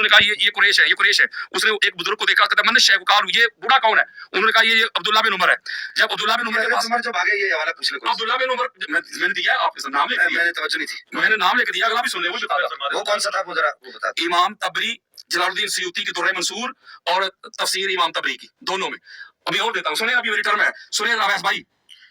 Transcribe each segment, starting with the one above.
उन्होंने कहा ये कुरैश है, ये कुरैश है। उसने एक बुजुर्ग को देखा, कहता मैंने शेख काल ये बूढ़ा कौन है? उन्होंने कहा ये अब्दुल्ला बिन उमर है। जब अब्दुल्ला बिन उमर के पास जो भागे ये हवाला पूछ लो। अब्दुल्ला बिन उमर मैंने दिया है, आपके नाम लिख दिया, मैंने तवज्जो नहीं थी, मैंने नाम लिख दिया, अगला भी सुन ले, वो कौन सा था वो जरा वो बता। इमाम तबरी, जलालुद्दीन सयूती की दुर्र मंसूर और तफसीर इमाम तबरी की, दोनों में। अभी और देता हूँ, सुने, अभी मेरी टर्म है, सुने अवैस भाई,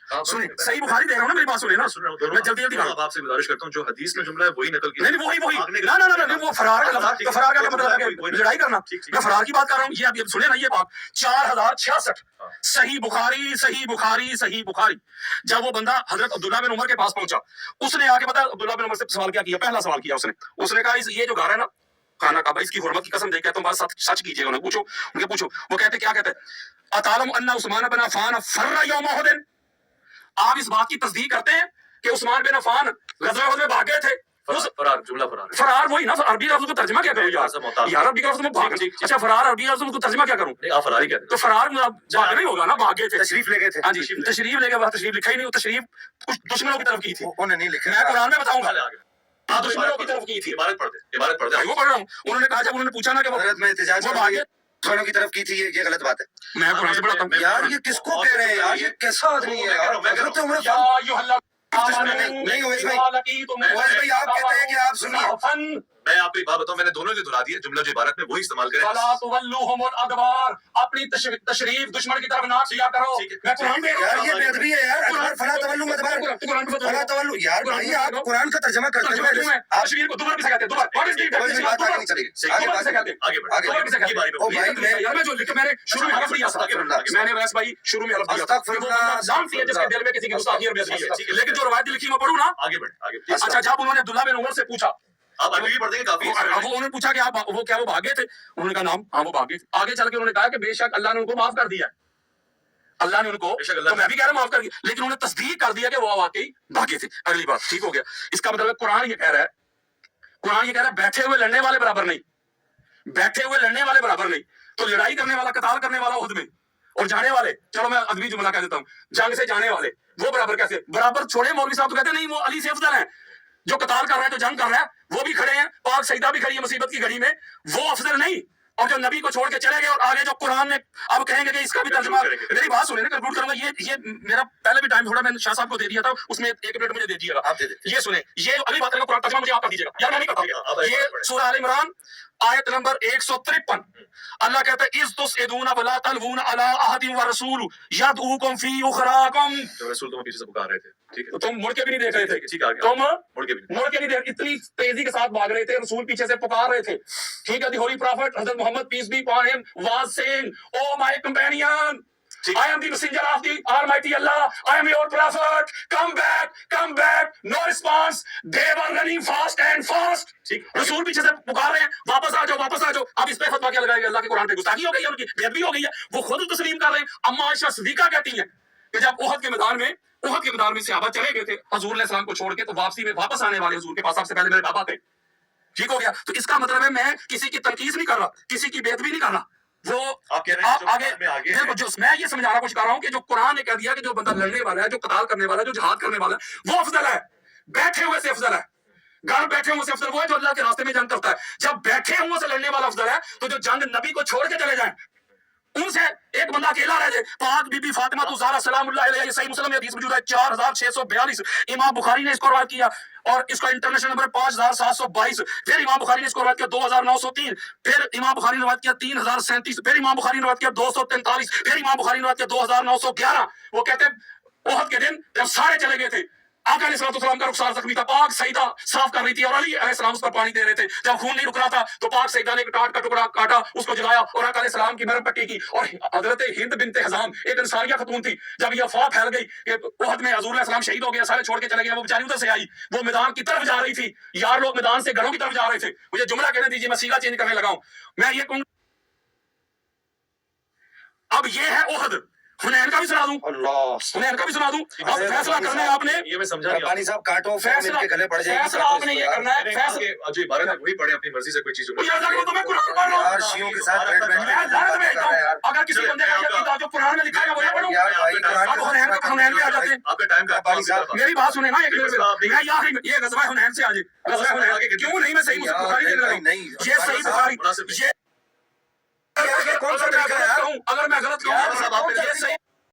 सुने, सही बुखारी दे रहा हूँ ना, मेरी बात सुने ना, मैं जल्दी जल्दी अब आपसे गुजारिश करता हूँ जो हदीस में जुमला है वही नकल की। नहीं वही ना ना ना, वो फरार का लफ्ज़, फरार का मतलब है लड़ाई करना, मैं फरार की बात कर रहा हूँ। ये अब सुने ना ये बात, 4066 सही बुखारी, सही बुखारी, सही बुखारी। जब वो बंदा हजरत अब्दुल्ला बिन उमर के पास पहुंचा, उसने आके पता अब्दुल्ला बिन उमर से सवाल क्या किया? पहला सवाल किया उसने कहा ये जो घर है ना खाना काबा, इसकी हुर्मत की कसम देकर तुम बात सच कीजिएगा। उन्हें पूछो, वो कहते क्या कहते? अतालम अन्ना उस्मान बिन अफ़ान फर्रा यौम उहुद, आप इस बात की तस्दीक करते हैं कि उस्मान बिन अफ़ान गज़वा उहुद में भाग गए थे? फरार, जुमला फरार वही ना, अरबी लफ्ज़ को तर्जुमा क्या करूं यार अरबी लफ्ज़ में भाग, अच्छा फरार अरबी लफ्ज़ को तर्जुमा क्या करूं? आप फरारी कहते तो फरार भाग नहीं होगा ना, भाग गए थे, तशरीफ ले गए थे। हाँ जी, तशरीफ ले गए, तशरीफ लिखा ही नहीं, तशरीफ कुछ दुश्मनों की तरफ की थी, उन्होंने नहीं लिखा, मैं कुरान में बताऊंगा, आप दुश्मनों की तरफ की थी। इबारत पढ़ दे, वो पढ़ रहा हूँ। उन्होंने कहा, जब उन्होंने पूछा ना कि हजरत में एहतिजाज वो भागे, दुश्मनों की तरफ की थी, ये गलत बात है। मैं कुरान से पढ़ाता हूँ यार ये किसको कह रहे हैं यार, ये कैसा आदमी है यार? हजरत उमर नहीं ओवैस भाई, ओवैस भाई आप कहते हैं कि आप सुनिए, मैं आपको एक बात बताऊं, मैंने दोनों ने दोहरा दिया, जुमला जो इबारत में वही इस्तेमाल करें। अपनी तशरीफ दुश्मन की तरफ ना किया करो। मैं कुरान में यार ये बेअदबी है यार, अदबार फला तवल्लु अदबार फला तवल्लु, यार भाई आप कुरान का तर्जुमा करते हैं, आप तशरीफ को दुबर किसे कहते हैं? दुबर, व्हाट इज कोई भी बात आगे नहीं चलेगी, आगे दुबर किसे कहते हैं? आगे बढ़, दुबर किसे कहते हैं? ओ भाई यार मैं जो लिखा, मैंने शुरू में हरफ दिया था, मैंने वैस भाई शुरू में हरफ दिया था, वो बंदा जानती है जिसके दिल में किसी की गुस्ताखी और बेअदबी है, लेकिन जो रवायत लिखी मैं पढ़ूं ना, आगे बढ़। अच्छा जब उन्होंने अब्दुल्ला बिन उमर से पूछा, आप अरबी भी पढ़ देंगे काफी। वो उन्होंने पूछा कि आप वो क्या वो भागे थे? उन्होंने कहा नाम, हाँ वो भागे। आगे चल के उन्होंने कहा कि बेशक अल्लाह ने उनको माफ कर दिया, अल्लाह ने उनको, तो मैं भी कह रहा हूं माफ कर दिया, लेकिन उन्होंने तस्दीक कर दिया कि वो वाकई भागे थे। अगली बात, ठीक हो गया। इसका मतलब है कुरान ये कह रहा है बैठे हुए लड़ने वाले बराबर नहीं, बैठे हुए लड़ने वाले बराबर नहीं। तो लड़ाई करने वाला, कताल करने वाला उहद में, और जाने वाले, चलो मैं अदबी जुमला कह देता हूँ, जंग से जाने वाले वो बराबर कैसे? बराबर छोड़े, मौलवी साहब तो कहते नहीं वो अली से अफजल है, जो कताल कर रहा है, जो जंग कर रहा है, वो भी खड़े हैं, पाक सईदा भी खड़ी है मुसीबत की घड़ी में, वो अफजल नहीं। और जो नबी को छोड़ के चले गए, और आगे जो कुरान ने अब कहेंगे कि इसका भी तर्जुमा, मेरी बात सुने ना, कंक्लूड करूंगा। ये मेरा पहले भी टाइम थोड़ा मैंने शाह साहब को दे दिया था, उसमें 1 मिनट मुझे दे दीजिएगा, आप दे देते। ये सुने, ये अगली बात करेंगे, कुरान तर्जुमा मुझे आप कर दीजिएगा यार, मैं नहीं करता। ये सूरह आल इमरान आयत नंबर 153, अल्लाह कहता है इस तुसइदूना वला तलवूना अला अहदिन व रसूल यदऊकुम फी उखराकुम, जो रसूल तुम्हें पीछे से पुकार रहे थे, ठीक है, तुम मुड़ के भी नहीं देख रहे थे, ठीक है, तुम मुड़ के भी देख, इतनी तेजी के साथ भाग रहे थे, रसूल पीछे से पुकार रहे थे, ठीक है। The holy prophet Hazrat Mohammad peace be upon him was saying, O my companion, I am the messenger of the Almighty Allah. I am your prophet. Come back. No response. They were running fast and fast. रसूल पीछे से पुकार रहे हैं, वापस आ जाओ। अब इस पे फतवा क्या लगाएगा? अल्लाह के कुरान पे गुस्ताखी हो गई है, उनकी बेअदबी हो गई है। वो खुद तस्लीम कर रहे हैं। अम्मा आयशा सिद्दीका कहती हैं कि जब उहद के मैदान में सहाबा चले गए थे हुजूर अलैहि सलाम को छोड़ के, तो वापस आने वाले हुजूर के पास सबसे पहले मेरे बाबा थे, ठीक हो गया। तो इसका मतलब है मैं किसी की तनकीस नहीं कर रहा, किसी की बेअदबी नहीं कर रहा। वो आप कह रहे हैं आगे देखो, जो मैं ये समझाना कुछ कर रहा हूँ कि जो कुरान ने कह दिया कि जो बंदा लड़ने वाला है, जो कताल करने वाला है, जो जिहाद करने वाला है, वो अफजल है, बैठे हुए से अफजल है। घर बैठे हुए से अफजल वो है जो अल्लाह के रास्ते में जंग करता है। जब बैठे हुए से लड़ने वाला अफजल है, तो जो जंग नबी को छोड़ के चले जाए, उनसे एक बंदा अकेला रह जाए। पाक बीबी फातिमा तो ज़हरा सलामुल्लाह अलैहा, सही मुस्लिम में हदीस मौजूद है 4642, इमाम बुखारी ने इसको रवायत किया, और इसका इंटरनेशनल नंबर 5722। फिर इमाम बुखारी ने इसको रवायत किया 2903, फिर इमाम बुखारी ने रवायत किया 3037, फिर इमाम बुखारी ने रवायत किया 243, फिर इमाम बुखारी ने रवायत किया 2911। वो कहते हैं उहद के दिन जब सारे चले गए थे, आका अलैहिस्सलाम का रुखसार जख्मी था, पाक सईदा साफ कर रही थी, और अली अलैहिस्सलाम उस पर पानी दे रहे थे। जब खून नहीं रुक रहा था, तो पाक सईदा ने टाट का टुकड़ा काटा, उसको जलाया, और आका अलैहिस्सलाम की मरहम पट्टी की। और हजरत हिंद बिनते हज़ाम एक अंसारिया खतून थी, जब ये अफवाह फैल गई कि उहद में हुजूर अलैहिस्सलाम शहीद हो गया, सारे छोड़ के चले गए, वो बेचारी उधर से आई, वो मैदान की तरफ जा रही थी, यार लोग मैदान से घरों की तरफ जा रहे थे। मुझे जुमला कहने दीजिए, मैं सीगा चेंज करने लगा हूं। मैं ये कहूंगा, अब ये है उहद, हुनैन का भी सुना दूं, अल्लाह हुनैन का भी सुना दूं। अब फैसला करना है आपने, ये मैं समझा नहीं रब्बानी साहब काटो फिर फैसला मिलके गले पड़ जाएगी फैसला आपने ये करना है, फैसला जो इबारत है वही पढ़े अपनी मर्जी से कोई चीज मुझे ऐसा लगता है मैं कुरान पढ़ रहा यार हूं, शियों के साथ बैठ बैठ मैं लानत भेजता हूं। अगर किसी बंदे का ये किताब जो कुरान में लिखा है मैं वही पढ़ूं। यार भाई अब हुनैन पे आ जाते हैं। आपके टाइम का रब्बानी साहब मेरी बात सुने ना एक मिनट में, मैं ये गजवा हुनैन से आज गजवा हुनैन क्यों नहीं मैं सही मुझे बुखारी देने लगा हूं, ये सही बुखारी ये कौन सा तरीका है यार? अगर मैं गलत कहूं